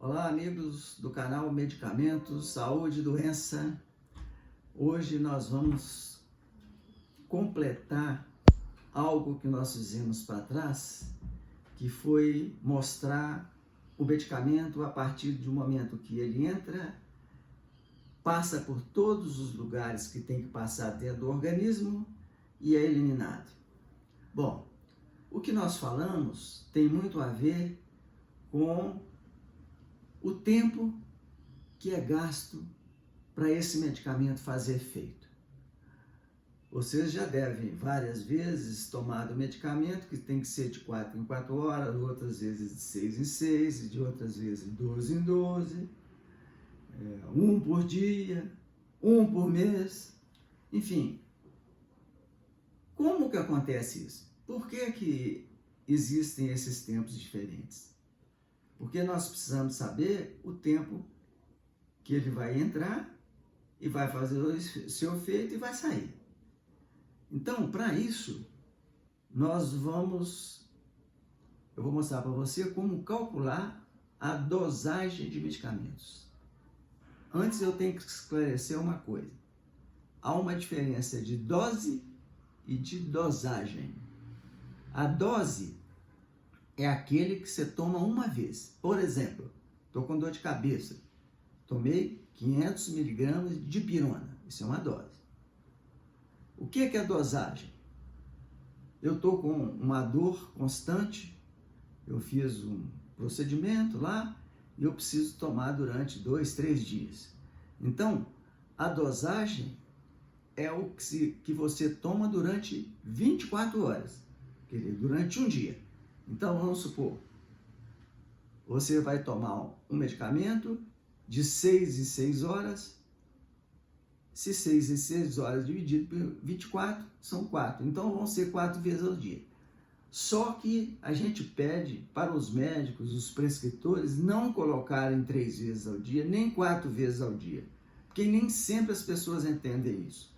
Olá, amigos do canal Medicamentos, Saúde e Doença. Hoje nós vamos completar algo que nós fizemos para trás, que foi mostrar o medicamento a partir do momento que ele entra, passa por todos os lugares que tem que passar dentro do organismo e é eliminado. Bom, o que nós falamos tem muito a ver com o tempo que é gasto para esse medicamento fazer efeito. Vocês já devem várias vezes tomar o medicamento, que tem que ser de 4 em 4 horas, outras vezes de 6 em 6, e de outras vezes de 12 em 12, um por dia, um por mês, enfim. Como que acontece isso? Por que existem esses tempos diferentes? Porque nós precisamos saber o tempo que ele vai entrar e vai fazer o seu efeito e vai sair. Então, para isso, eu vou mostrar para você como calcular a dosagem de medicamentos. Antes eu tenho que esclarecer uma coisa. Há uma diferença de dose e de dosagem. A dose é aquele que você toma uma vez. Por exemplo, estou com dor de cabeça. Tomei 500 miligramas de dipirona. Isso é uma dose. O que é a dosagem? Eu estou com uma dor constante. Eu fiz um procedimento lá e eu preciso tomar durante 2, 3 dias. Então, a dosagem é o que você toma durante 24 horas. Quer dizer, durante um dia. Então, vamos supor, você vai tomar um medicamento de 6 em 6 horas, se 6 em 6 horas dividido por 24, são 4. Então, vão ser 4 vezes ao dia. Só que a gente pede para os médicos, os prescritores, não colocarem 3 vezes ao dia, nem 4 vezes ao dia, porque nem sempre as pessoas entendem isso.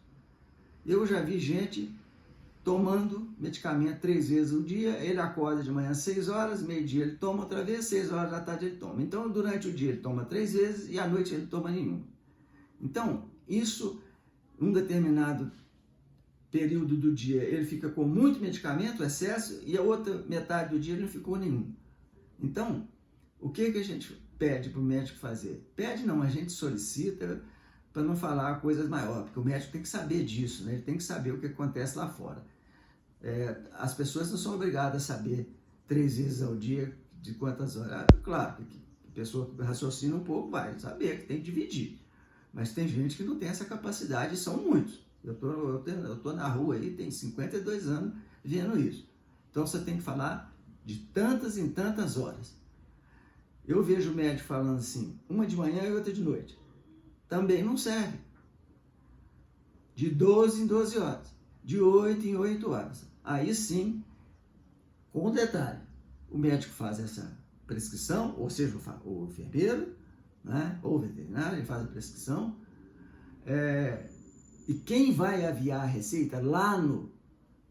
Eu já vi gente tomando medicamento 3 vezes ao dia, ele acorda de manhã às 6 horas, meio-dia ele toma outra vez, 6 horas da tarde ele toma. Então, durante o dia ele toma 3 vezes e à noite ele toma nenhum. Então, isso, um determinado período do dia, ele fica com muito medicamento, excesso, e a outra metade do dia ele não ficou nenhum. Então, o que a gente pede para o médico fazer? Pede não, a gente solicita para não falar coisas maiores, porque o médico tem que saber disso, né? Ele tem que saber o que acontece lá fora. As pessoas não são obrigadas a saber 3 vezes ao dia de quantas horas. Claro, que a pessoa que raciocina um pouco vai saber que tem que dividir. Mas tem gente que não tem essa capacidade, e são muitos. Eu tô na rua aí, tem 52 anos vendo isso. Então você tem que falar de tantas em tantas horas. Eu vejo o médico falando assim, uma de manhã e outra de noite. Também não serve. De 12 em 12 horas. De 8 em 8 horas. Aí sim, com detalhe, o médico faz essa prescrição, ou seja, o enfermeiro, né, ou o veterinário, ele faz a prescrição, e quem vai aviar a receita lá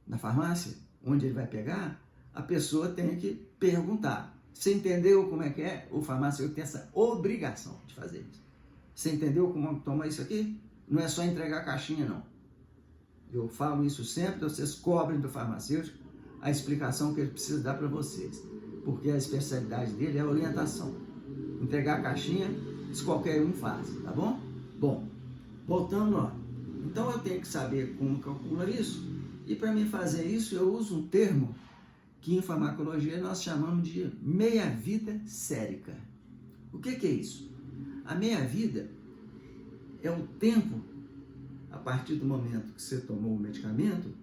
na farmácia, onde ele vai pegar, a pessoa tem que perguntar. Você entendeu como é que é? O farmacêutico tem essa obrigação de fazer isso. Você entendeu como toma isso aqui? Não é só entregar a caixinha, não. Eu falo isso sempre, vocês cobrem do farmacêutico a explicação que ele precisa dar para vocês. Porque a especialidade dele é a orientação. Entregar a caixinha, isso qualquer um faz, tá bom? Bom, voltando lá. Então eu tenho que saber como calcula isso. E para mim fazer isso, eu uso um termo que em farmacologia nós chamamos de meia-vida sérica. O que é isso? A meia-vida é o tempo, a partir do momento que você tomou o medicamento,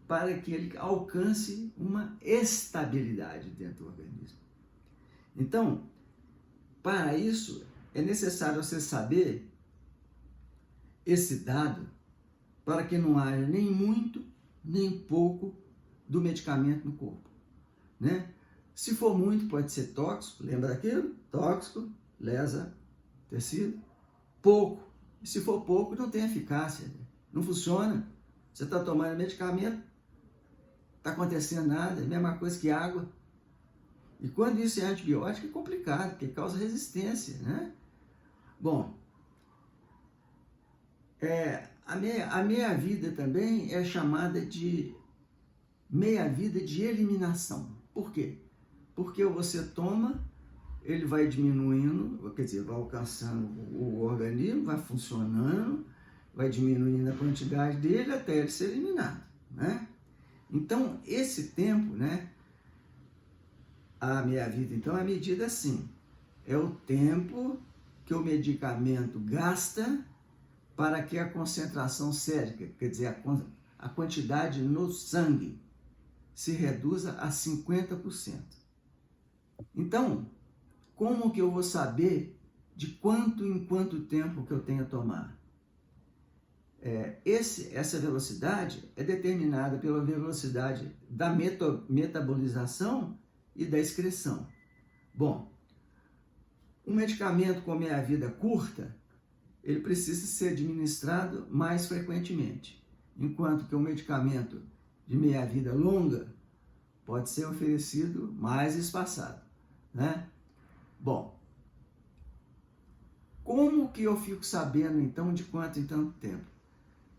para que ele alcance uma estabilidade dentro do organismo. Então, para isso, é necessário você saber esse dado para que não haja nem muito, nem pouco do medicamento no corpo, né? Se for muito, pode ser tóxico, lembra daquilo? Tóxico, lesa tecido. Pouco. E se for pouco, não tem eficácia. Não funciona. Você está tomando medicamento, não está acontecendo nada, é a mesma coisa que água. E quando isso é antibiótico, é complicado, porque causa resistência, né? Bom, a meia-vida também é chamada de meia-vida de eliminação. Por quê? Porque você toma, ele vai diminuindo, quer dizer, vai alcançando o organismo, vai funcionando, vai diminuindo a quantidade dele até ele ser eliminado, né? Então, esse tempo, né? A meia-vida, então, é medida assim. É o tempo que o medicamento gasta para que a concentração sérica, quer dizer, a quantidade no sangue, se reduza a 50%. Então, como que eu vou saber de quanto em quanto tempo que eu tenho a tomar? Essa velocidade é determinada pela velocidade da metabolização e da excreção. Bom, um medicamento com meia-vida curta, ele precisa ser administrado mais frequentemente, enquanto que um medicamento de meia-vida longa pode ser oferecido mais espaçado, né? Bom, como que eu fico sabendo então de quanto em tanto tempo?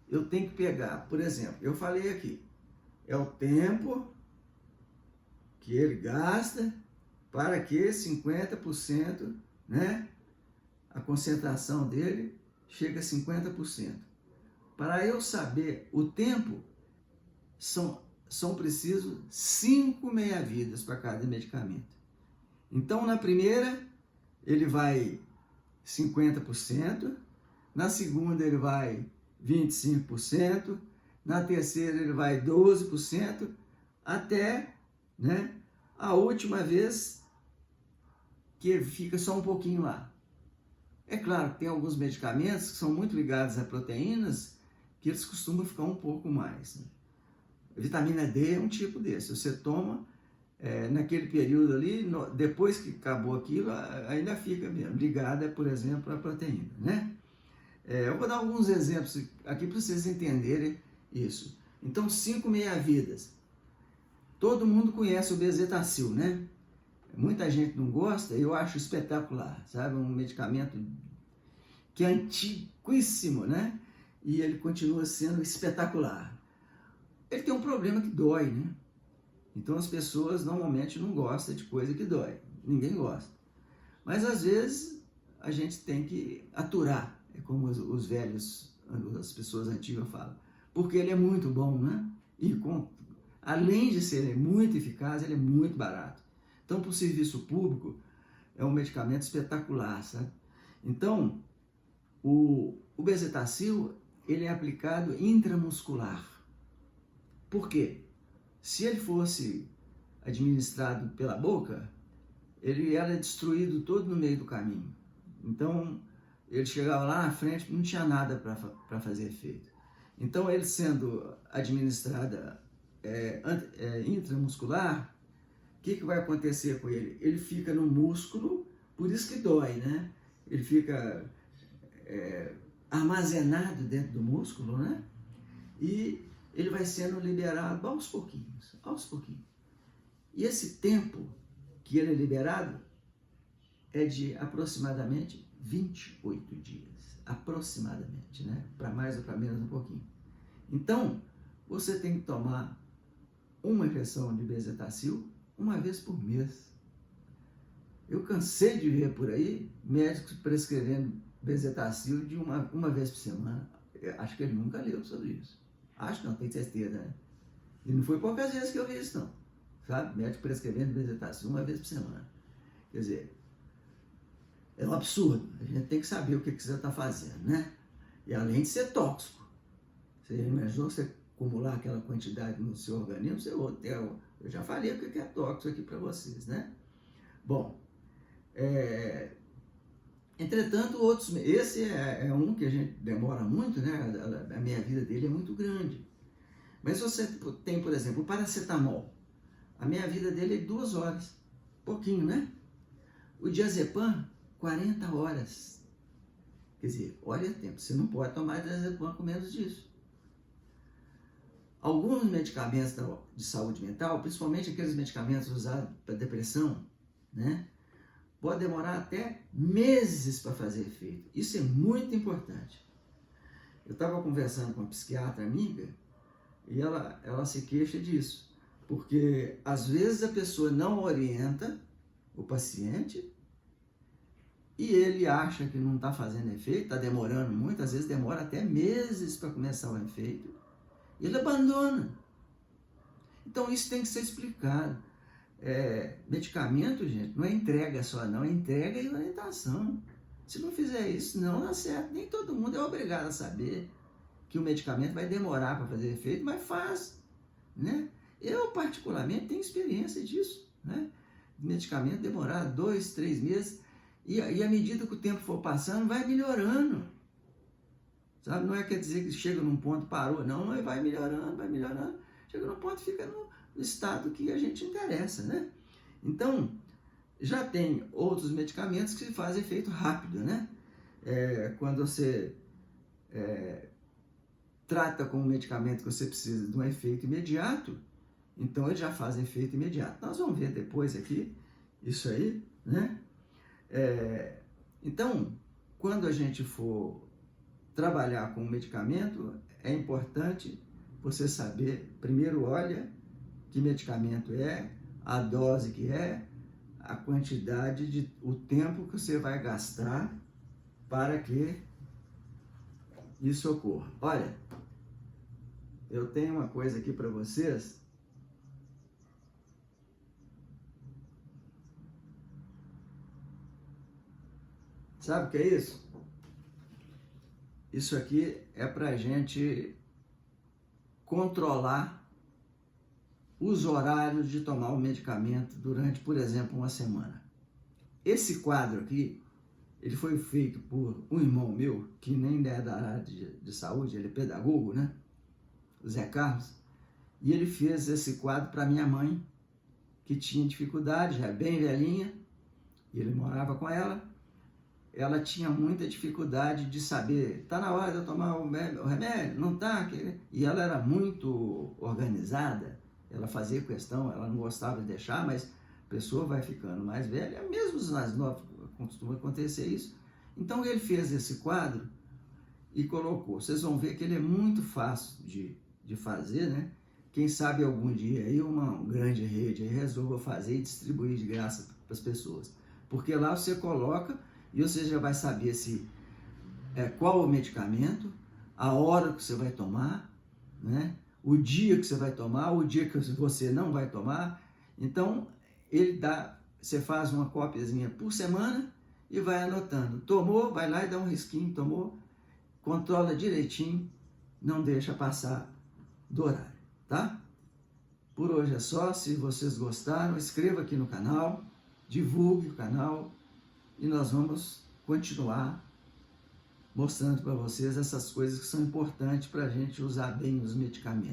Eu tenho que pegar, por exemplo, eu falei aqui, é o tempo que ele gasta para que 50%, né, a concentração dele chega a 50%. Para eu saber o tempo, são precisos 5 meia-vidas para cada medicamento. Então, na primeira, ele vai 50%, na segunda ele vai 25%, na terceira ele vai 12%, até, né, a última vez que fica só um pouquinho lá. É claro que tem alguns medicamentos que são muito ligados a proteínas que eles costumam ficar um pouco mais, né? A vitamina D é um tipo desse. Você toma naquele período ali, depois que acabou aquilo, ainda fica mesmo ligada, por exemplo, à proteína, né? Eu vou dar alguns exemplos aqui para vocês entenderem isso. Então, 5 meia-vidas. Todo mundo conhece o Bezetacil, né? Muita gente não gosta, eu acho espetacular, sabe? Um medicamento que é antiquíssimo, né? E ele continua sendo espetacular. Ele tem um problema que dói, né? Então as pessoas normalmente não gostam de coisa que dói. Ninguém gosta. Mas às vezes a gente tem que aturar, é como os velhos, as pessoas antigas falam. Porque ele é muito bom, né? E além de ser muito eficaz, ele é muito barato. Então, para o serviço público, é um medicamento espetacular, sabe? Então, o Bezetacil, ele é aplicado intramuscular. Por quê? Se ele fosse administrado pela boca, ele era destruído todo no meio do caminho. Então, ele chegava lá na frente, não tinha nada para fazer efeito. Então, ele sendo administrado intramuscular, o que vai acontecer com ele? Ele fica no músculo, por isso que dói, né? Ele fica armazenado dentro do músculo, né? E ele vai sendo liberado aos pouquinhos, aos pouquinhos. E esse tempo que ele é liberado é de aproximadamente 28 dias, aproximadamente, né? Para mais ou para menos um pouquinho. Então, você tem que tomar uma injeção de Bezetacil uma vez por mês. Eu cansei de ver por aí médicos prescrevendo Bezetacil de uma vez por semana. Eu acho que ele nunca leu sobre isso. Acho não, tenho certeza, né? E não foi poucas vezes que eu vi isso, não. Sabe? Médico prescrevendo Bezetacil uma vez por semana. Quer dizer, é um absurdo. A gente tem que saber o que você está fazendo, né? E além de ser tóxico. Você imaginou você acumular aquela quantidade no seu organismo? Eu já falei o que é tóxico aqui para vocês, né? Bom, entretanto, esse é um que a gente demora muito, né? A meia-vida dele é muito grande. Mas se você tem, por exemplo, o paracetamol, a meia-vida dele é 2 horas, pouquinho, né? O diazepam, 40 horas. Quer dizer, olha o tempo, você não pode tomar diazepam com menos disso. Alguns medicamentos de saúde mental, principalmente aqueles medicamentos usados para depressão, né? Pode demorar até meses para fazer efeito. Isso é muito importante. Eu estava conversando com uma psiquiatra amiga e ela se queixa disso, porque às vezes a pessoa não orienta o paciente e ele acha que não está fazendo efeito, está demorando muito, às vezes demora até meses para começar o efeito, e ele abandona. Então isso tem que ser explicado. Medicamento, gente, não é entrega só não, é entrega e orientação. Se não fizer isso, não dá certo. Nem todo mundo é obrigado a saber que o medicamento vai demorar para fazer efeito, mas faz, né? Eu, particularmente, tenho experiência disso, né? O medicamento demorar 2, 3 meses e à medida que o tempo for passando, vai melhorando. Sabe? Não quer dizer que chega num ponto, parou, não, vai melhorando, vai melhorando. Chega num ponto, fica no estado que a gente interessa, né? Então, já tem outros medicamentos que fazem efeito rápido, né? Quando você trata com um medicamento que você precisa de um efeito imediato, então ele já faz efeito imediato. Nós vamos ver depois aqui isso aí, né? Então, quando a gente for trabalhar com um medicamento, é importante você saber, primeiro olha que medicamento é, a dose que é, a quantidade o tempo que você vai gastar para que isso ocorra. Olha, eu tenho uma coisa aqui para vocês. Sabe o que é isso? Isso aqui é para a gente controlar os horários de tomar o medicamento durante, por exemplo, uma semana. Esse quadro aqui, ele foi feito por um irmão meu, que nem é da área de saúde, ele é pedagogo, né? O Zé Carlos. E ele fez esse quadro para minha mãe, que tinha dificuldade, já bem velhinha, e ele morava com ela. Ela tinha muita dificuldade de saber, está na hora de eu tomar o remédio? Não está? E ela era muito organizada, ela fazia questão, ela não gostava de deixar, mas a pessoa vai ficando mais velha, mesmo os mais novos costuma acontecer isso. Então ele fez esse quadro e colocou. Vocês vão ver que ele é muito fácil de fazer, né? Quem sabe algum dia aí uma grande rede aí resolva fazer e distribuir de graça para as pessoas. Porque lá você coloca e você já vai saber qual o medicamento, a hora que você vai tomar, né? O dia que você vai tomar, o dia que você não vai tomar. Então, você faz uma cópiazinha por semana e vai anotando. Tomou, vai lá e dá um risquinho, tomou, controla direitinho, não deixa passar do horário, tá? Por hoje é só. Se vocês gostaram, inscreva aqui no canal, divulgue o canal e nós vamos continuar mostrando para vocês essas coisas que são importantes para a gente usar bem os medicamentos.